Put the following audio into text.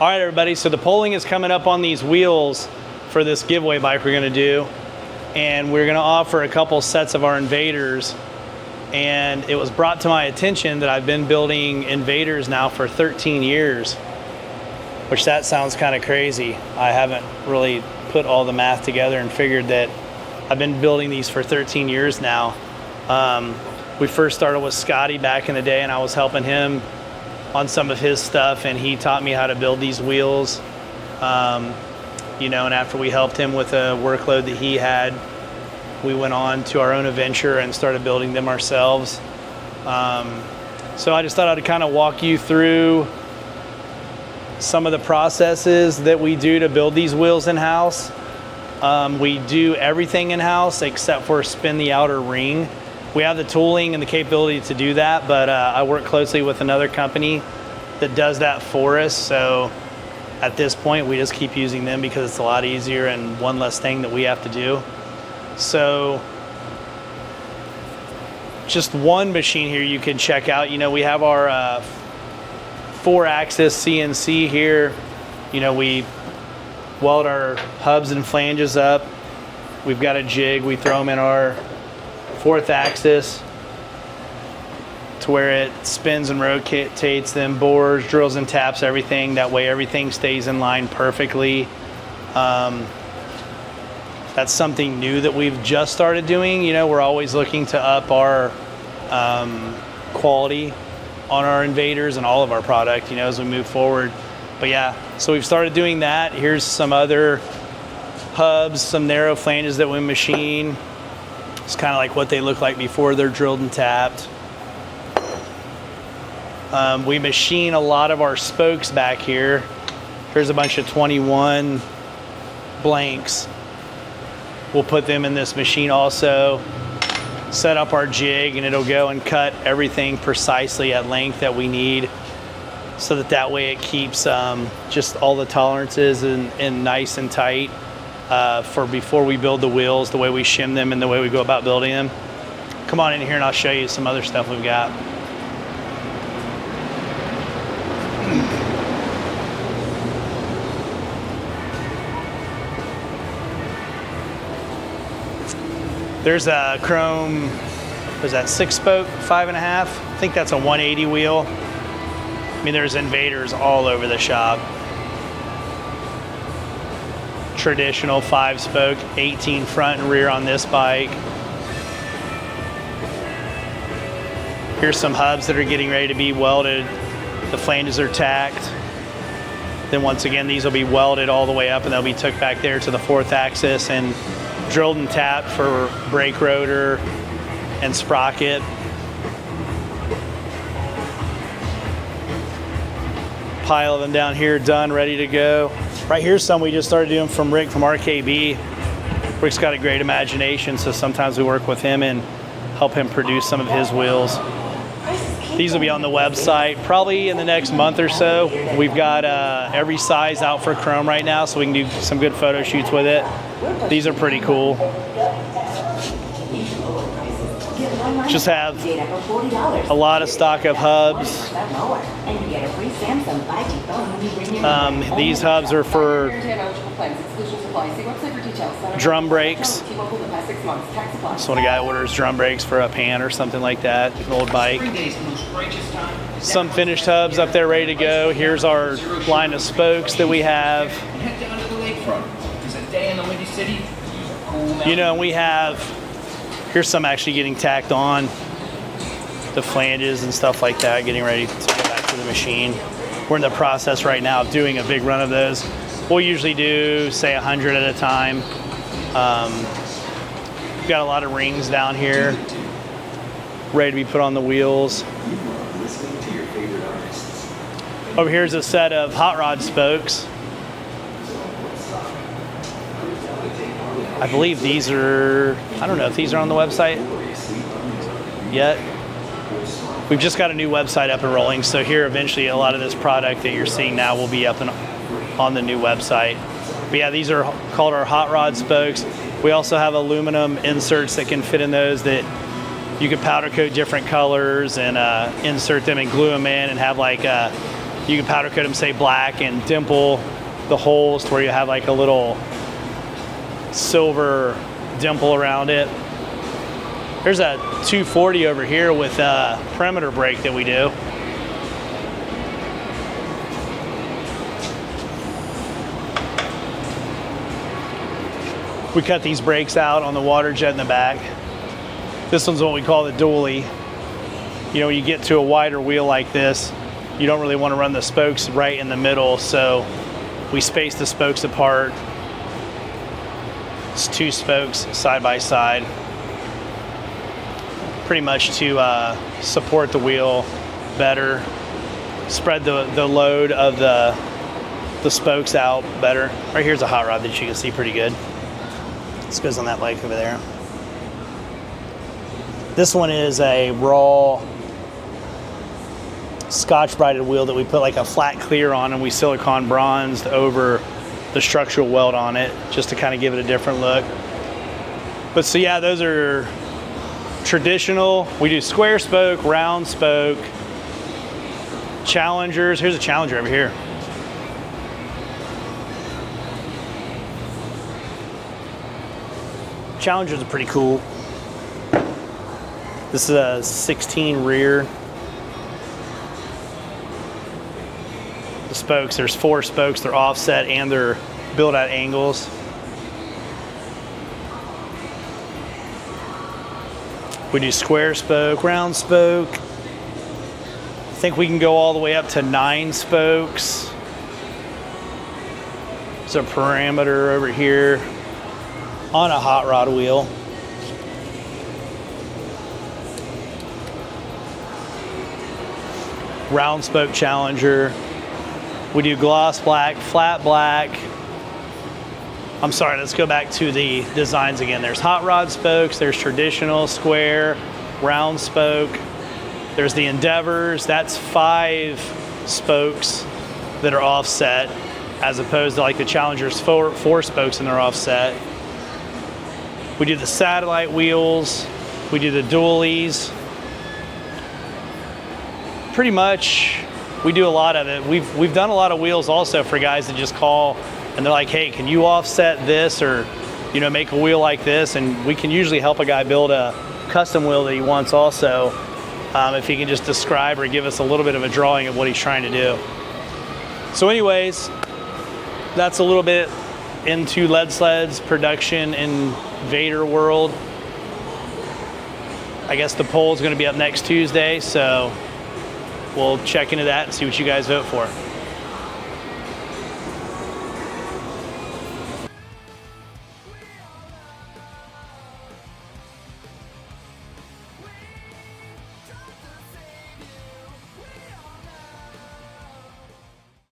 All right, everybody, so the polling is coming up on these wheels for this giveaway bike we're gonna do. And we're gonna offer a couple sets of our Invaders. And it was brought to my attention that I've been building Invaders now for 13 years, which that sounds kind of crazy. I haven't really put all the math together and figured that I've been building these for 13 years now. We first started with Scotty back in the day, and I was helping him on some of his stuff, and he taught me how to build these wheels. You know, and after we helped him with a workload that he had, we went on to our own adventure and started building them ourselves. So I just thought I'd kind of walk you through some of the processes that we do to build these wheels in-house. We do everything in-house except for spin the outer ring. We have the tooling and the capability to do that, but I work closely with another company that does that for us. So at this point, we just keep using them because it's a lot easier and one less thing that we have to do. So just one machine here you can check out. You know, we have our 4-axis CNC here. You know, we weld our hubs and flanges up. We've got a jig. We throw them in our 4th axis to where it spins and rotates, then bores, drills and taps everything. That way everything stays in line perfectly. That's something new that we've just started doing. You know, we're always looking to up our quality on our Invaders and all of our product, you know, as we move forward. But yeah, so we've started doing that. Here's some other hubs, some narrow flanges that we machine. It's kind of like what they look like before they're drilled and tapped. We machine a lot of our spokes back here. Here's a bunch of 21 blanks. We'll put them in this machine also, set up our jig, and it'll go and cut everything precisely at length that we need, so that way it keeps just all the tolerances and nice and tight for before we build the wheels, the way we shim them and the way we go about building them. Come on in here and I'll show you some other stuff we've got. There's a chrome, what is that, 6-spoke, 5.5? I think that's a 180 wheel. I mean, there's Invaders all over the shop. Traditional 5-spoke, 18 front and rear on this bike. Here's some hubs that are getting ready to be welded. The flanges are tacked. Then once again, these will be welded all the way up and they'll be took back there to the 4th axis and drilled and tapped for brake rotor and sprocket. Pile of them down here, done, ready to go. Right here's some we just started doing from Rick from RKB. Rick's got a great imagination, so sometimes we work with him and help him produce some of his wheels. These will be on the website probably in the next month or so. We've got every size out for chrome right now, so we can do some good photo shoots with it. These are pretty cool. Just have a lot of stock of hubs. These hubs are for drum brakes. So when a guy orders drum brakes for a pan or something like that, an old bike. Some finished hubs up there ready to go. Here's our line of spokes that we have. You know, we have, here's some actually getting tacked on, the flanges and stuff like that, getting ready to go back to the machine. We're in the process right now of doing a big run of those. We'll usually do, say, 100 at a time. We've got a lot of rings down here, ready to be put on the wheels. Over here's a set of hot rod spokes. I believe these are, I don't know if these are on the website yet. We've just got a new website up and rolling, so here eventually a lot of this product that you're seeing now will be up and on the new website. But yeah, these are called our hot rod spokes. We also have aluminum inserts that can fit in those that you could powder coat different colors and insert them and glue them in and have like You can powder coat them, say black, and dimple the holes to where you have like a little silver dimple around it. There's a 240 over here with a perimeter brake that we do. We cut these brakes out on the water jet in the back. This one's what we call the dually. You know, when you get to a wider wheel like this, you don't really want to run the spokes right in the middle, so we space the spokes apart. It's 2 spokes side by side, pretty much to support the wheel better, spread the load of the spokes out better. Right here's a hot rod that you can see pretty good. This goes on that leg over there. This one is a raw Scotch-brided wheel that we put like a flat clear on, and we silicone bronzed over the structural weld on it just to kind of give it a different look. But so yeah, those are traditional. We do square spoke, round spoke, Challengers. Here's a Challenger over here. Challengers are pretty cool. This is a 16 rear. The spokes, there's 4 spokes, they're offset and they're built at angles. We do square spoke, round spoke. I think we can go all the way up to 9 spokes. There's a parameter over here on a hot rod wheel. Round spoke Challenger. We do gloss black, flat black. I'm sorry, let's go back to the designs again. There's hot rod spokes, there's traditional, square, round spoke. There's the Endeavors, that's 5 spokes that are offset, as opposed to like the Challenger's 4 spokes and they're offset. We do the satellite wheels, we do the dualies. Pretty much, we do a lot of it. We've done a lot of wheels also for guys that just call and they're like, hey, can you offset this, or make a wheel like this? And we can usually help a guy build a custom wheel that he wants also, if he can just describe or give us a little bit of a drawing of what he's trying to do. So anyways, that's a little bit into Led Sled's production Invader world. I guess the poll is going to be up next Tuesday, so we'll check into that and see what you guys vote for.